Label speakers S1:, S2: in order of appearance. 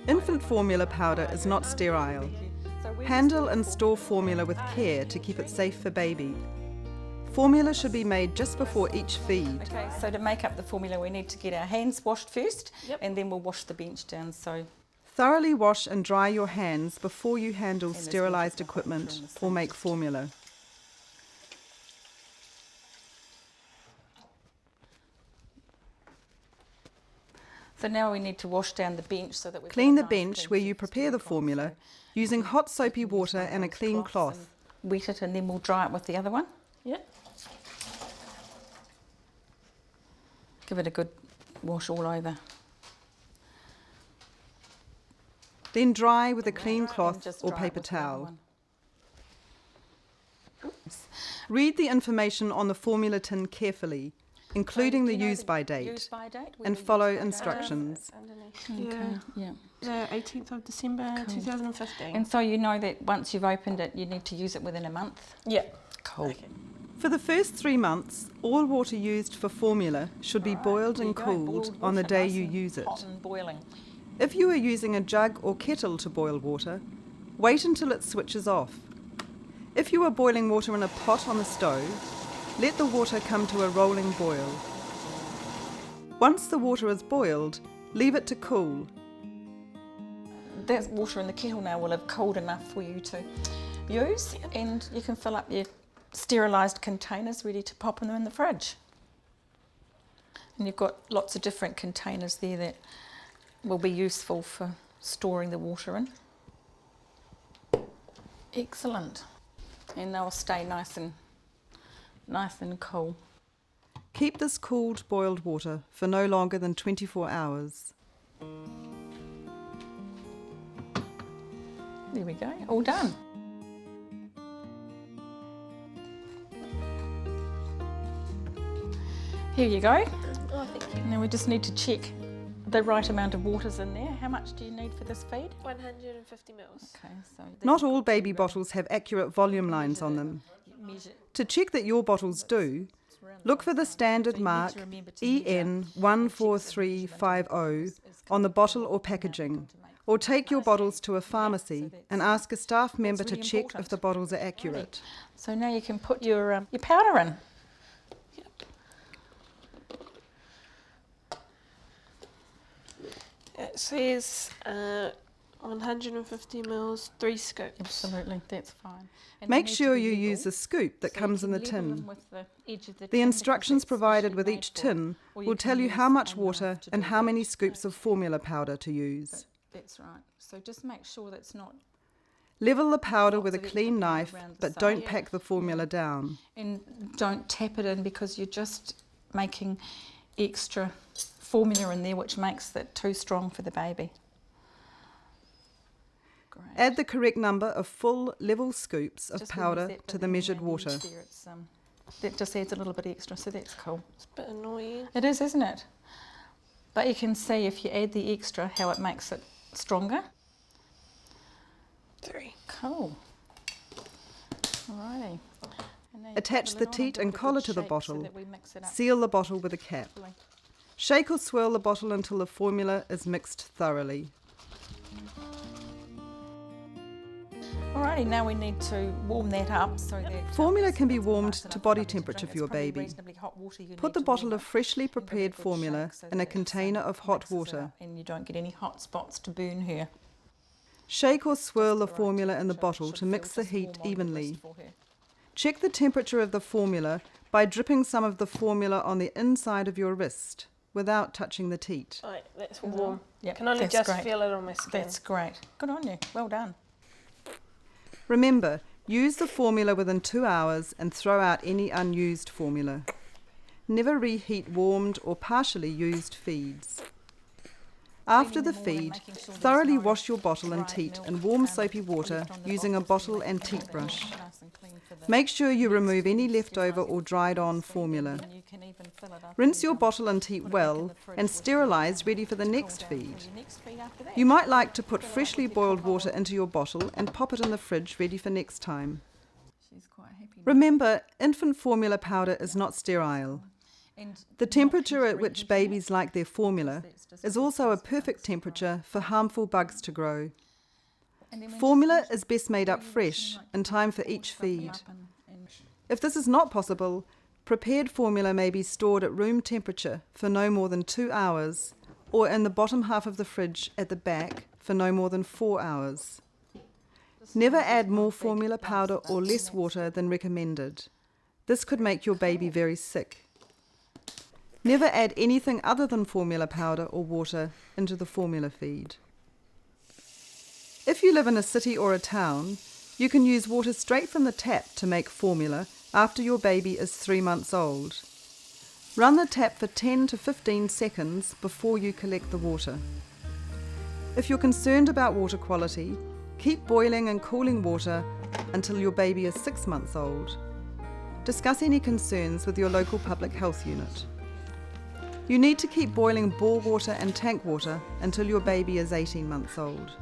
S1: Infant formula powder is not sterile. Handle and store formula with care to keep it safe for baby. Formula should be made just before each feed.
S2: Okay, so to make up the formula we need to get our hands washed first, and then we'll wash the bench down. So
S1: Thoroughly wash and dry your hands before you handle sterilised equipment or make formula.
S2: So now we need to wash down the bench so that we
S1: Clean the bench where you prepare the formula using hot soapy water and a clean cloth.
S2: Wet it and then we'll dry it with the other one.
S3: Yeah.
S2: Give it a good wash all over.
S1: Then dry with a clean
S2: And
S1: cloth
S2: just
S1: or
S2: dry it
S1: paper
S2: with the other
S1: towel.
S2: one.
S1: Read the information on the formula tin carefully, including the use-by date,
S2: Use by date,
S1: and follow instructions.
S2: Okay, yeah.
S3: The 18th of December 2015.
S2: And so you know that once you've opened it, you need to use it within a month.
S3: Yeah.
S2: Cool.
S3: Okay.
S1: For the first 3 months, all water used for formula should be boiled
S2: There
S1: and
S2: you go,
S1: cooled
S2: boiled
S1: on the
S2: water,
S1: day
S2: nice
S1: you
S2: and
S1: use it.
S2: Hot and boiling.
S1: If you are using a jug or kettle to boil water, wait until it switches off. If you are boiling water in a pot on the stove, let the water come to a rolling boil. Once the water is boiled, leave it to cool.
S2: That water in the kettle now will have cooled enough for you to use, and you can fill up your sterilised containers ready to pop them in the fridge. And you've got lots of different containers there that will be useful for storing the water in. Excellent. And they'll stay nice and cool.
S1: Keep this cooled boiled water for no longer than 24 hours.
S2: There we go, all done. Here you go.
S3: Oh, thank you.
S2: Now we just need to check the right amount of water's in there. How much do you need for this feed?
S3: 150 mils.
S2: Okay, so
S1: Not all baby bottles have accurate volume lines on them.
S2: measure.
S1: To check that your bottles do, look for the standard mark EN 14350 on the bottle or packaging, or take your bottles to a pharmacy and ask a staff member to check if the bottles are accurate.
S2: So now you can put your powder in.
S3: It says 150 mils, 3 scoops.
S2: Absolutely, that's fine. And
S1: Make
S2: they need
S1: sure
S2: to be
S1: you
S2: level,
S1: use a scoop that
S2: so you
S1: comes in
S2: can
S1: the
S2: level them
S1: tin.
S2: with the edge of the
S1: The
S2: tin
S1: instructions
S2: because that's
S1: provided with
S2: specially
S1: each
S2: made for it.
S1: tin
S2: Or
S1: will tell you
S2: can
S1: how
S2: use
S1: much
S2: a
S1: water
S2: knife to
S1: and
S2: do
S1: how
S2: it.
S1: many scoops of formula powder to use.
S2: That's right. So just make sure that's not,
S1: Level the powder with a
S2: So that you
S1: clean
S2: put it
S1: knife,
S2: around the
S1: but
S2: side.
S1: don't
S2: Yeah.
S1: pack the formula down.
S2: and don't tap it in because you're just making extra formula in there, which makes it too strong for the baby. Great.
S1: Add the correct number of full level scoops of
S2: Just when you
S1: powder
S2: zap
S1: to
S2: it
S1: the
S2: in
S1: measured
S2: and
S1: water.
S2: there, it's, that just adds a little bit extra, so that's cool.
S3: It's a bit annoying.
S2: It is, isn't it? But you can see if you add the extra how it makes it stronger.
S3: 3.
S2: Cool. Alrighty. And now you
S1: Attach
S2: put
S1: the
S2: lid on
S1: teat
S2: give
S1: and
S2: it a
S1: collar
S2: good
S1: to the
S2: shake so
S1: bottle.
S2: that we mix it up
S1: Seal the bottle with a cap.
S2: properly.
S1: Shake or swirl the bottle until the formula is mixed thoroughly.
S2: Alrighty, now we need to warm that up so that
S1: Formula can be
S2: it's
S1: warmed
S2: nice
S1: to
S2: enough
S1: body
S2: for baby to
S1: temperature
S2: drink.
S1: for your
S2: It's probably
S1: baby.
S2: reasonably hot water you
S1: Put
S2: need
S1: the
S2: to
S1: bottle
S2: warm
S1: of
S2: up
S1: freshly
S2: and give it a
S1: prepared
S2: good
S1: formula
S2: shake so
S1: in a
S2: that
S1: container of hot
S2: mixes it
S1: water.
S2: up and you don't get any hot spots to burn her.
S1: Shake or swirl the
S2: Right
S1: formula in the
S2: temperature.
S1: bottle
S2: Should
S1: to mix
S2: feel
S1: the
S2: just
S1: heat
S2: warm on your
S1: evenly.
S2: wrist for her.
S1: Check the temperature of the formula by dripping some of the formula on the inside of your wrist without touching the teat.
S3: Right, that's warm.
S2: Yep,
S3: Can only
S2: that's
S3: just
S2: great.
S3: feel it on my skin.
S2: That's great. Good on you. Well done.
S1: Remember, use the formula within 2 hours and throw out any unused formula. Never reheat warmed or partially used feeds. After the
S2: Cleaning them all and
S1: feed,
S2: making sure there's
S1: thoroughly
S2: no
S1: wash your bottle and
S2: dry
S1: teat
S2: milk,
S1: and warm soapy
S2: left
S1: water
S2: on the
S1: using a
S2: bottles
S1: bottle
S2: to
S1: and
S2: make
S1: teat
S2: sure
S1: brush.
S2: they're nice and clean for the
S1: Make sure you
S2: next
S1: remove any
S2: feed,
S1: leftover
S2: sterilise
S1: or
S2: it
S1: dried on
S2: before feeding,
S1: formula.
S2: and you can even fill it up
S1: Rinse
S2: and
S1: your
S2: dump
S1: bottle and teat
S2: put it back in
S1: well
S2: the fridge
S1: and
S2: with
S1: sterilise ready for the
S2: to cool
S1: next
S2: down
S1: feed.
S2: for your next feed after that.
S1: You might like to put
S2: Fill it up
S1: freshly
S2: with your
S1: boiled
S2: cocoa
S1: water
S2: oil.
S1: into your bottle and pop it in the fridge ready for next time.
S2: She's quite happy now.
S1: Remember, infant formula powder is not sterile. The temperature at which babies like their formula is also a perfect temperature for harmful bugs to grow. Formula is best made up fresh, in time for each feed. If this is not possible, prepared formula may be stored at room temperature for no more than 2 hours, or in the bottom half of the fridge at the back for no more than 4 hours. Never add more formula powder or less water than recommended. This could make your baby very sick. Never add anything other than formula powder or water into the formula feed. If you live in a city or a town, you can use water straight from the tap to make formula after your baby is 3 months old. Run the tap for 10 to 15 seconds before you collect the water. If you're concerned about water quality, keep boiling and cooling water until your baby is 6 months old. Discuss any concerns with your local public health unit. You need to keep boiling bore water and tank water until your baby is 18 months old.